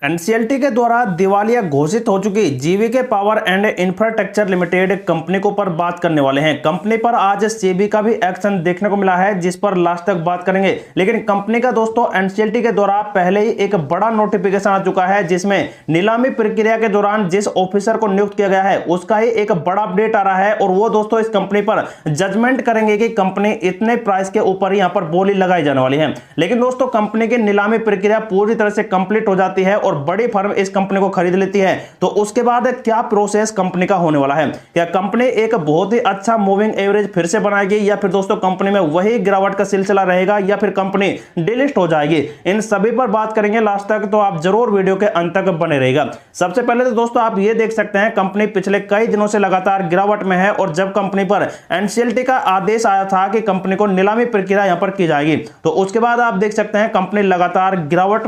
NCLT के द्वारा दिवालिया घोषित हो चुकी GVK power and infrastructure limited company को पर बात करने वाले हैं। कंपनी पर आज सेबी का भी एक्शन देखने को मिला है, जिस पर लास्ट तक बात करेंगे। लेकिन कंपनी का दोस्तों एनसीएलटी के द्वारा पहले ही एक बड़ा नोटिफिकेशन आ चुका है, जिसमें नीलामी प्रक्रिया के दौरान जिस ऑफिसर को नियुक्त किया गया है उसका ही एक बड़ा अपडेट आ रहा है। और वो दोस्तों इस कंपनी पर जजमेंट करेंगे कि कंपनी इतने प्राइस के ऊपर ही यहां पर बोली लगाई जाने वाली है। लेकिन दोस्तों कंपनी की नीलामी प्रक्रिया पूरी तरह से कंप्लीट हो जाती है और बड़ी फर्म इस कंपनी को खरीद लेती है, तो उसके बाद क्या प्रोसेस कंपनी का होने वाला है। क्या कंपनी एक बहुत ही अच्छा मूविंग एवरेज फिर से बनाएगी, या फिर दोस्तों कंपनी में वही गिरावट का सिलसिला रहेगा, या फिर कंपनी डिलिस्ट हो जाएगी। इन सभी पर बात करेंगे लास्ट तक, तो आप जरूर वीडियो के अंत तक बने रहेगा। सबसे पहले तो दोस्तों आप ये देख सकते हैं कंपनी पिछले कई दिनों से लगातार गिरावट में है, और जब कंपनी पर एनसीएलटी का आदेश आया था कि कंपनी को नीलामी प्रक्रिया यहां पर की जाएगी, तो उसके बाद आप देख सकते हैं कंपनी लगातार गिरावट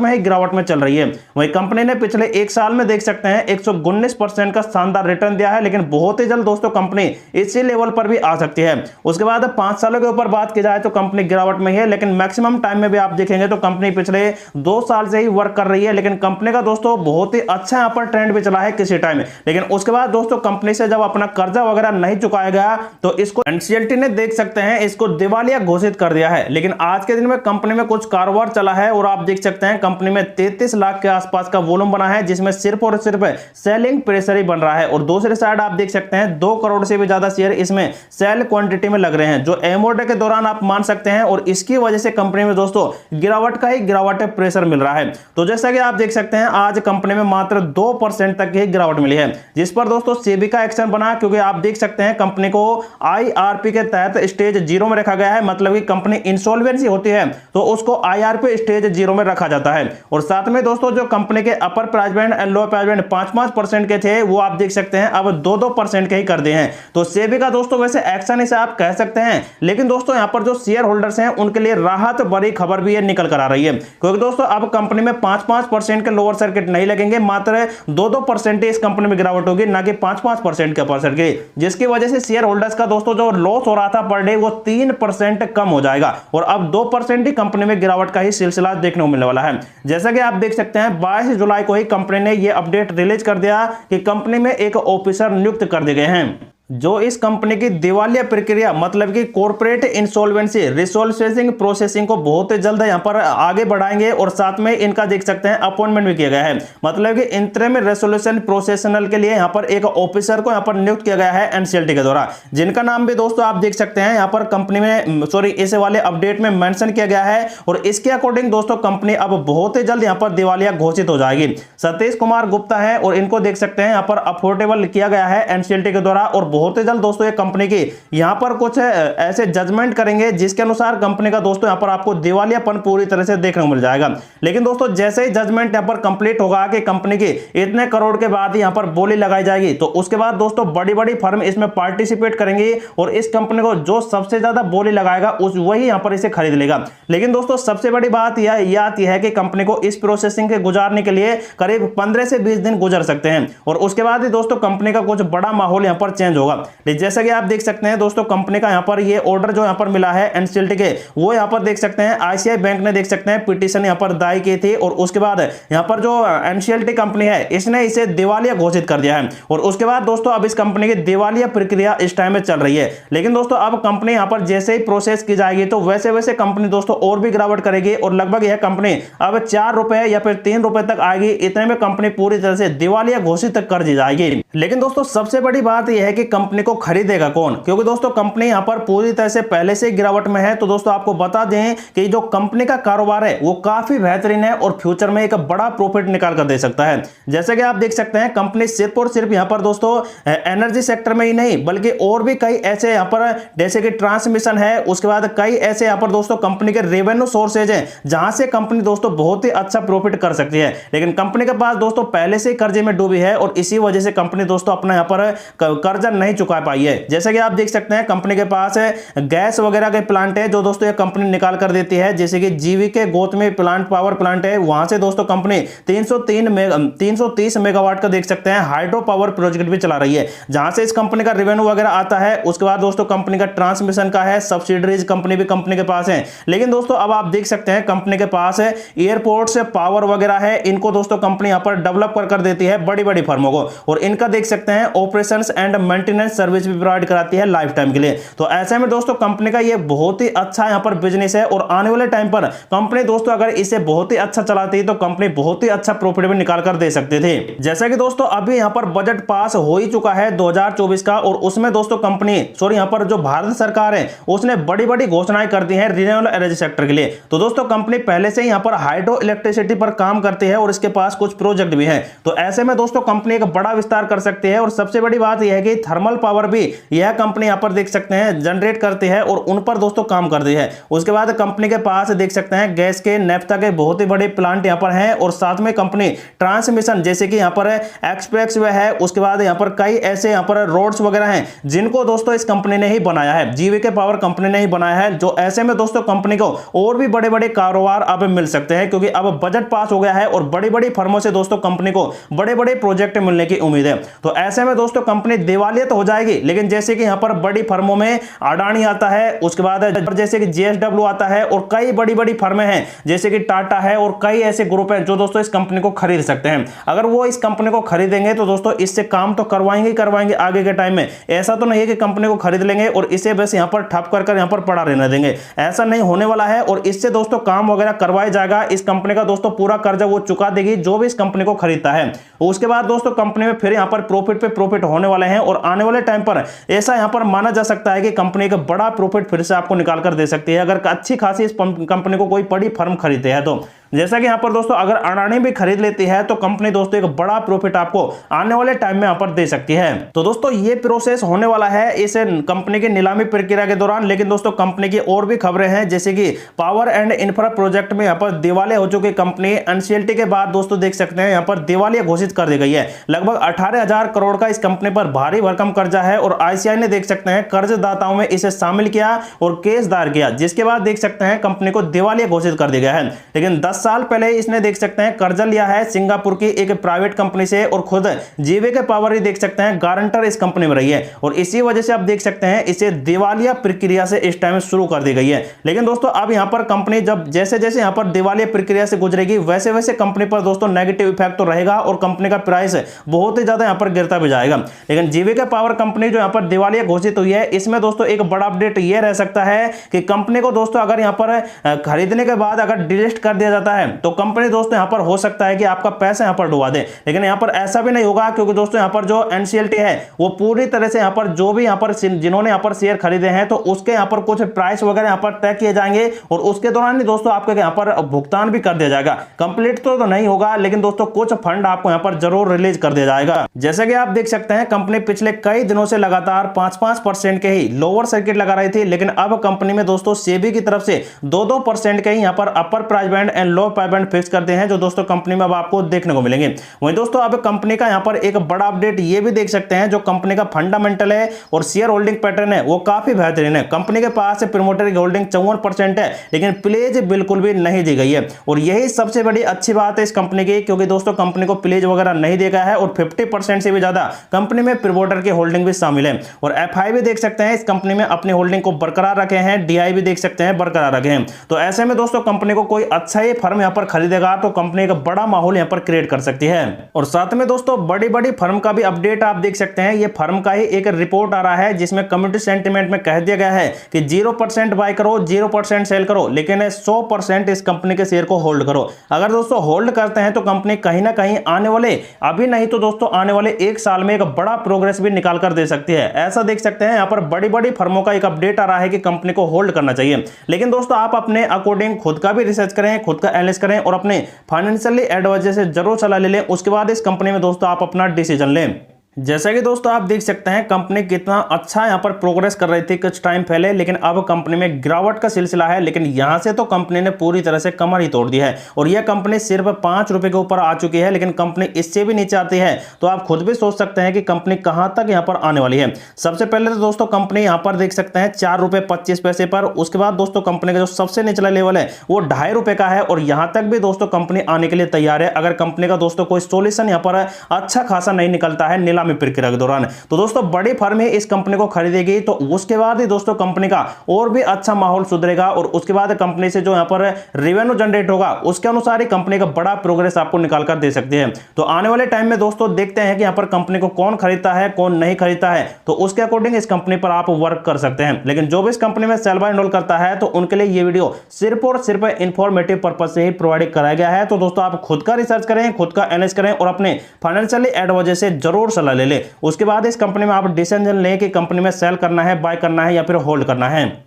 में चल रही है। वही कंपनी ने पिछले एक साल में देख सकते हैं 119% का शानदार रिटर्न दिया है, लेकिन बहुत ही जल्द दोस्तों कंपनी इसी लेवल पर भी आ सकती है। उसके बाद 5 सालों के ऊपर बात की जाए तो कंपनी गिरावट में है, लेकिन मैक्सिमम टाइम में भी आप देखेंगे तो कंपनी पिछले 2 साल से ही वर्क कर रही है। लेकिन कंपनी का दोस्तों बहुत ही अच्छा यहां पर ट्रेंड भी चला है किसी टाइम, लेकिन उसके बाद दोस्तों कंपनी से जब अपना कर्जा वगैरह नहीं चुकाया गया तो इसको एनसीएलटी ने देख सकते हैं इसको दिवालिया घोषित कर दिया है। लेकिन आज के दिन में कंपनी में कुछ कारोबार चला है, और आप देख सकते हैं कंपनी में 33 लाख के आसपास का वॉल्यूम बना है, जिसमें सिर्फ और सिर्फ सेलिंग प्रेशर ही बन रहा है। और दूसरी साइड आप देख सकते हैं 2 करोड़ से भी ज्यादा शेयर इसमें सेल क्वांटिटी में लग रहे हैं, जो एमओडे के दौरान आप मान सकते हैं। और इसकी वजह से कंपनी में दोस्तों गिरावट का ही गिरावट प्रेशर मिल रहा है। तो जैसा कि आप देख सकते हैं आज कंपनी में मात्र 2% तक ही गिरावट मिली है, जिस पर दोस्तों सेबी का एक्शन बना, क्योंकि आप देख सकते हैं कंपनी को आईआरपी के तहत स्टेज 0 में रखा गया है। मतलब कि कंपनी इंसॉल्वेंसी होती है तो उसको आईआरपी स्टेज 0 में रखा जाता है। और साथ में दोस्तों जो कंपनी के upper price band and lower price band 5% के थे, वो आप देख सकते हैं अब 2% के ही कर दिए हैं। तो सेबी का दोस्तों वैसे एक्शन इसे आप कह सकते हैं, लेकिन दोस्तों यहां पर जो शेयर होल्डर्स हैं उनके लिए राहत भरी खबर भी निकल कर आ रही है, क्योंकि दोस्तों अब कंपनी में 5% के लोअर सर्किट नहीं लगेंगे, मात्र 2% ही इस कंपनी में गिरावट होगी, ना कि 5% के अपर सर्किट, जिसकी वजह से शेयर होल्डर्स का दोस्तों जो लॉस हो रहा था पर डे वो 3% कम हो जाएगा, और अब 2% ही कंपनी में गिरावट का ही सिलसिला देखने को मिलने वाला है। जैसा कि आप देख सकते हैं 22 जुलाई को ही कंपनी ने यह अपडेट रिलीज कर दिया कि कंपनी में एक ऑफिसर नियुक्त कर दिए गए हैं, जो इस कंपनी की दिवालिया प्रक्रिया मतलब कि कॉर्पोरेट इंसॉल्वेंसी रिसोल्विंग प्रोसेसिंग को बहुत ही जल्द यहां पर आगे बढ़ाएंगे। और साथ में इनका देख सकते हैं अपॉइंटमेंट भी किया गया है, मतलब कि इंटरिम रेजोल्यूशन प्रोफेशनल के लिए यहां पर एक ऑफिसर को यहां पर नियुक्त किया गया है एनसीएलटी के द्वारा, जिनका नाम भी दोस्तों आप देख सकते हैं यहां पर कंपनी में इस वाले अपडेट में मेंशन किया गया है। और इसके अकॉर्डिंग दोस्तों कंपनी अब बहुत ही जल्द यहां पर दिवालिया घोषित हो जाएगी। सतीश कुमार गुप्ता है, और इनको देख सकते हैं यहां पर अफोर्डेबल किया गया है एनसीएलटी के द्वारा। और बहुत ही जल्द दोस्तों ये कंपनी की यहां पर कुछ ऐसे जजमेंट करेंगे जिसके अनुसार कंपनी का दोस्तों यहां पर आपको दिवालियापन पूरी तरह से देखने को मिल जाएगा। लेकिन दोस्तों जैसे ही जजमेंट यहां पर कंप्लीट होगा कि कंपनी की इतने करोड़ के बाद ही यहां पर बोली लगाई जाएगी, तो उसके बाद दोस्तों बड़ी बड़ी फर्म इसमें पार्टिसिपेट करेंगी, और इस कंपनी को जो सबसे ज्यादा बोली लगाएगा उस वही यहां पर इसे खरीद लेगा। लेकिन दोस्तों सबसे बड़ी बात यह आती है कि कंपनी को इस प्रोसेसिंग के गुजारने के लिए करीब 15 से 20 दिन गुजर सकते हैं, और उसके बाद ही दोस्तों कंपनी का कुछ बड़ा माहौल यहां पर चेंज होगा। जैसा कि आप देख सकते हैं दोस्तों कंपनी का यहां पर ये ऑर्डर जो यहां पर मिला है एनसीएलटी के, वो यहां पर देख सकते हैं आईसीआई बैंक ने देख सकते हैं पिटीशन यहां पर दायर की थी, और उसके बाद यहां पर जो एनसीएलटी कंपनी है इसने इसे दिवालिया घोषित कर दिया है। और उसके बाद दोस्तों अब इस कंपनी की दिवालिया प्रक्रिया इस टाइम में चल रही है। लेकिन दोस्तों अब कंपनी यहां पर जैसे ही प्रोसेस की जाएगी तो वैसे वैसे कंपनी दोस्तों और भी गिरावट करेगी, और लगभग यह कंपनी अब 4 रुपए या फिर 3 रुपए तक आएगी। इतने में कंपनी पूरी तरह से दिवालिया घोषित कर दी जाएगी। लेकिन दोस्तों सबसे बड़ी बात यह है कि कंपनी को खरीदेगा कौन, क्योंकि दोस्तों कंपनी यहां पर पूरी तरह से पहले से गिरावट में है। तो दोस्तों आपको बता दें कि जो कंपनी का कारोबार है वो काफी बेहतरीन है, और फ्यूचर में एक बड़ा प्रॉफिट निकाल कर दे सकता है। जैसे कि आप देख सकते हैं कंपनी सिर्फ और सिर्फ यहां पर दोस्तों एनर्जी सेक्टर में ही नहीं, बल्कि और भी कई ऐसे यहां पर जैसे कि ट्रांसमिशन है, उसके बाद कई ऐसे यहां पर दोस्तों कंपनी के रेवेन्यू सोर्सेज हैं जहां से कंपनी दोस्तों बहुत ही अच्छा प्रॉफिट कर सकती है। लेकिन कंपनी के पास दोस्तों पहले से ही कर्जे में डूबी है, और इसी वजह से कंपनी दोस्तों अपना यहां पर कर्जा नहीं चुका पाई है। जैसे कि आप देख सकते हैं कंपनी के पास गैस वगैरह के प्लांट है जो दोस्तों ये कंपनी निकाल कर देती है। जैसे कि GVK Gautami plant power plant है, वहां से दोस्तों कंपनी 330 मेगावाट का देख सकते हैं हाइड्रो पावर प्रोजेक्ट भी चला रही है, जहां से इस कंपनी का रेवेन्यू वगैरह आता है। उसके बाद दोस्तों कंपनी का ट्रांसमिशन का है, सब्सिडरीज कंपनी भी कंपनी के पास है। लेकिन दोस्तों अब आप देख सकते हैं कंपनी के पास है एयरपोर्ट से पावर वगैरह है, इनको दोस्तों कंपनी यहां पर डेवलप कर देती है बड़ी बड़ी फर्मों को, और इनका देख सकते हैं ऑपरेशंस एंड मेंटेनेंस सर्विस भी प्रोवाइड कराती है लाइफ टाइम के लिए। तो ऐसे में दोस्तों कंपनी का ये बहुत ही अच्छा यहां पर बिजनेस है, और आने वाले टाइम पर कंपनी दोस्तों अगर इसे बहुत ही अच्छा चलाती है तो कंपनी बहुत ही अच्छा प्रॉफिट भी निकाल कर दे सकती थी। जैसा कि दोस्तों अभी यहां पर बजट पास हो ही चुका है 2024 का, और उसमें दोस्तों कंपनी यहां पर जो भारत सरकार है उसने बड़ी बड़ी घोषणाएं कर दी है रिन्यूएबल एनर्जी सेक्टर के लिए। तो दोस्तों कंपनी पहले से यहां पर हाइड्रो इलेक्ट्रिसिटी पर काम करती है और इसके पास कुछ प्रोजेक्ट भी है। तो ऐसे में दोस्तों कंपनी एक बड़ा विस्तार कर सकती है, और सबसे बड़ी बात यह है कि थर्मल पावर भी यह कंपनी यहां पर देख सकते हैं जनरेट करती है और उन पर दोस्तों काम करती है। उसके बाद कंपनी के पास देख सकते हैं गैस के नेफ्था के बहुत ही बड़े प्लांट यहां पर हैं, और साथ में कंपनी ट्रांसमिशन जैसे कि यहां पर एक्सप्रेस वे है, उसके बाद यहां पर कई ऐसे यहां पर रोड्स वगैरह हैं जिनको दोस्तों इस कंपनी ने ही बनाया है, जीवीके पावर कंपनी ने ही बनाया है। जो ऐसे में दोस्तों कंपनी को और भी बड़े बड़े कारोबार अब मिल सकते हैं, क्योंकि अब बजट पास हो गया है और बड़ी बड़ी फर्मों से दोस्तों कंपनी को बड़े बड़े प्रोजेक्ट मिलने की उम्मीद है। तो ऐसे में दोस्तों कंपनी दिवालिया तो हो जाएगी, लेकिन जैसे कि यहां पर बड़ी फर्मों में अडानी आता है, उसके बाद जैसे कि जेएसडब्ल्यू आता है, और कई बड़ी बड़ी फर्में हैं जैसे कि टाटा है, और कई ऐसे ग्रुप हैं जो दोस्तों इस कंपनी को खरीद सकते हैं। अगर वो इस कंपनी को खरीदेंगे तो दोस्तों इससे काम तो करवाएंगे आगे के टाइम में। ऐसा तो नहीं है कि कंपनी को खरीद लेंगे और इसे बस यहां पर ठप कर यहां पर पड़ा रहने देंगे, ऐसा नहीं होने वाला है। और इससे दोस्तों काम वगैरह करवाया जाएगा। इस कंपनी का दोस्तों पूरा कर्जा वो चुका देगी जो भी इस कंपनी को खरीदता है। उसके बाद दोस्तों कंपनी में फिर यहां पर प्रॉफिट पे प्रॉफिट होने वाले हैं, और आने वाले टाइम पर ऐसा यहां पर माना जा सकता है कि कंपनी का बड़ा प्रॉफिट फिर से आपको निकाल कर दे सकती है अगर अच्छी खासी इस कंपनी को कोई बड़ी फर्म खरीदते हैं तो। जैसा कि यहां पर दोस्तों अगर अडानी भी खरीद लेती है तो कंपनी दोस्तों एक बड़ा प्रॉफिट आपको आने वाले टाइम में यहां पर दे सकती है। तो दोस्तों ये प्रोसेस होने वाला है इस कंपनी की नीलामी प्रक्रिया के दौरान। लेकिन दोस्तों कंपनी की और भी खबरें हैं, जैसे कि पावर एंड इंफ्रा प्रोजेक्ट में यहां पर दिवालिया हो चुकी कंपनी एनसीएलटी के बाद दोस्तों देख सकते हैं यहां पर दिवालिया घोषित कर दी गई है। लगभग 18,000 करोड़ का इस कंपनी पर भारी भरकम कर्जा है, और आईसीआई ने देख सकते हैं कर्जदाताओं में इसे शामिल किया और केस दायर किया, जिसके बाद देख सकते हैं कंपनी को दिवालिया घोषित कर दिया गया है। लेकिन 10 साल पहले इसने देख सकते हैं कर्जा लिया है सिंगापुर की एक प्राइवेट कंपनी से, और खुद जीवीके पावर ही देख सकते हैं गारंटर इस कंपनी में रही है, और इसी वजह से आप देख सकते हैं इसे दिवालिया प्रक्रिया से इस टाइम शुरू कर दी गई है। लेकिन दोस्तों अब यहां पर कंपनी जब जैसे जैसे यहां पर दिवालिया प्रक्रिया से गुजरेगी वैसे वैसे कंपनी पर दोस्तों नेगेटिव इफेक्ट तो रहेगा, और कंपनी का प्राइस बहुत ही ज्यादा यहां पर गिरता भी जाएगा। लेकिन जीवीके पावर कंपनी जो यहां पर दिवालिया घोषित हुई है, इसमें दोस्तों एक बड़ा अपडेट यह रह सकता है कि कंपनी को दोस्तों अगर यहां पर खरीदने के बाद अगर डिलिस्ट कर दिया जाता है तो कंपनी दोस्तों यहां पर हो सकता है कि आपका पैसा यहां पर डुबा दे। लेकिन यहां पर ऐसा भी नहीं होगा, क्योंकि दोस्तों यहां पर जो एनसीएलटी है वो पूरी तरह से यहां पर जो भी यहां पर जिन्होंने यहां पर शेयर खरीदे हैं तो उसके यहां पर कुछ प्राइस वगैरह यहां पर तय किए जाएंगे, और उसके दौरान ही दोस्तों आपके यहां पर भुगतान भी कर दिया जाएगा। कंप्लीट तो नहीं होगा, लेकिन दोस्तों कुछ फंड आपको यहां पर जरूर रिलीज कर दिया जाएगा। जैसे कि आप देख सकते हैं कंपनी पिछले कई दिनों से लगातार 5% के ही लोअर सर्किट लगा रही थी, लेकिन अब कंपनी में दोस्तों सेबी की तरफ से 2% के ही यहां पर upper price band and low price band fix करते हैं, जो दोस्तों कंपनी में अब आपको देखने को मिलेंगे। वहीं दोस्तों अब कंपनी का यहां पर एक बड़ा अपडेट ये भी देख सकते हैं, जो कंपनी का फंडामेंटल है और शेयर होल्डिंग पैटर्न है वो काफी बेहतरीन है। कंपनी के पास प्रमोटर की होल्डिंग 54% है, लेकिन प्लेज बिल्कुल भी नहीं दी गई है, और यही सबसे बड़ी अच्छी बात है इस कंपनी की, क्योंकि दोस्तों कंपनी को प्लेज वगैरह नहीं दिया गया है, और 50% से भी ज्यादा कंपनी में प्रमोटर की होल्डिंग भी शामिल है। और एफआई भी देख सकते हैं इस कंपनी में अपनी होल्डिंग को बरकरार रखे हैं, डीआई भी देख सकते हैं बरकरार रखे हैं। तो ऐसे में दोस्तों कंपनी को कोई अच्छा ही फर्म यहां पर खरीदेगा तो कंपनी का बड़ा माहौल यहां पर क्रिएट कर सकती है। और साथ में दोस्तों बड़ी बड़ी फर्म का भी अपडेट आप देख सकते हैं। ये फर्म का ही एक रिपोर्ट आ रहा है जिसमें कम्युनिटी सेंटीमेंट में कह दिया गया है कि 0% बाय करो, 0% सेल करो, लेकिन 100% इस कंपनी के शेयर को होल्ड करो। अगर दोस्तों होल्ड करते हैं तो कंपनी कहीं ना कहीं आने वाले, अभी नहीं तो दोस्तों आने वाले 1 साल में एक बड़ा प्रोग्रेस भी निकाल कर दे सकती है। ऐसा देख सकते हैं यहाँ पर बड़ी बड़ी फर्मों का एक अपडेट आ रहा है कि कंपनी को होल्ड करना चाहिए। लेकिन दोस्तों आप अपने अकॉर्डिंग खुद का भी रिसर्च करें, खुद का एनालिसिस करें, और अपने फाइनेंशियली एडवाइजर से जरूर सलाह ले लें। उसके बाद इस कंपनी में दोस्तों आप अपना डिसीजन लें। जैसा कि दोस्तों आप देख सकते हैं कंपनी कितना अच्छा यहां पर प्रोग्रेस कर रही थी कुछ टाइम पहले, लेकिन अब कंपनी में गिरावट का सिलसिला है। लेकिन यहां से तो कंपनी ने पूरी तरह से कमर ही तोड़ दी है और यह कंपनी सिर्फ 5 रुपए के ऊपर आ चुकी है, लेकिन कंपनी इससे भी नीचे आती है तो आप खुद भी सोच सकते हैं कि कंपनी कहां तक यहां पर आने वाली है। सबसे पहले तो दोस्तों कंपनी यहां पर देख सकते हैं 4 रुपए 25 पैसे पर। उसके बाद दोस्तों कंपनी का जो सबसे निचला लेवल है वो 2.5 रुपए का है और यहां तक भी दोस्तों कंपनी आने के लिए तैयार है अगर कंपनी का दोस्तों कोई सॉल्यूशन यहां पर अच्छा खासा नहीं निकलता है नीलामी प्रक्रिया के दौरान। तो दोस्तों बड़ी फर्म ही इस कंपनी को खरीदेगी तो उसके बाद ही दोस्तों कंपनी का और भी अच्छा माहौल सुधरेगा और उसके बाद कंपनी से जो यहां पर रेवेन्यू जनरेट होगा उसके अनुसार ही कंपनी का बड़ा प्रोग्रेस आपको निकाल कर दे सकती है। तो आने वाले टाइम में दोस्तों देखते हैं कि यहां पर कंपनी को कौन खरीदता है कौन नहीं खरीदता है, तो उसके अकॉर्डिंग इस कंपनी पर आप वर्क कर सकते हैं। लेकिन जो भी इस कंपनी में सेल बाय एंड होल्ड करता है तो उनके लिए ये वीडियो सिर्फ और सिर्फ इंफॉर्मेटिव पर्पज से ही प्रोवाइड कराया गया है। तो दोस्तों आप खुद का रिसर्च करें, खुद का एनालाइज करें और अपने फाइनेंशियली एडवाइजर से जरूर सलाह ले लें। उसके बाद इस कंपनी में आप डिसीजन लें कि कंपनी में सेल करना है, बाय करना है या फिर होल्ड करना है।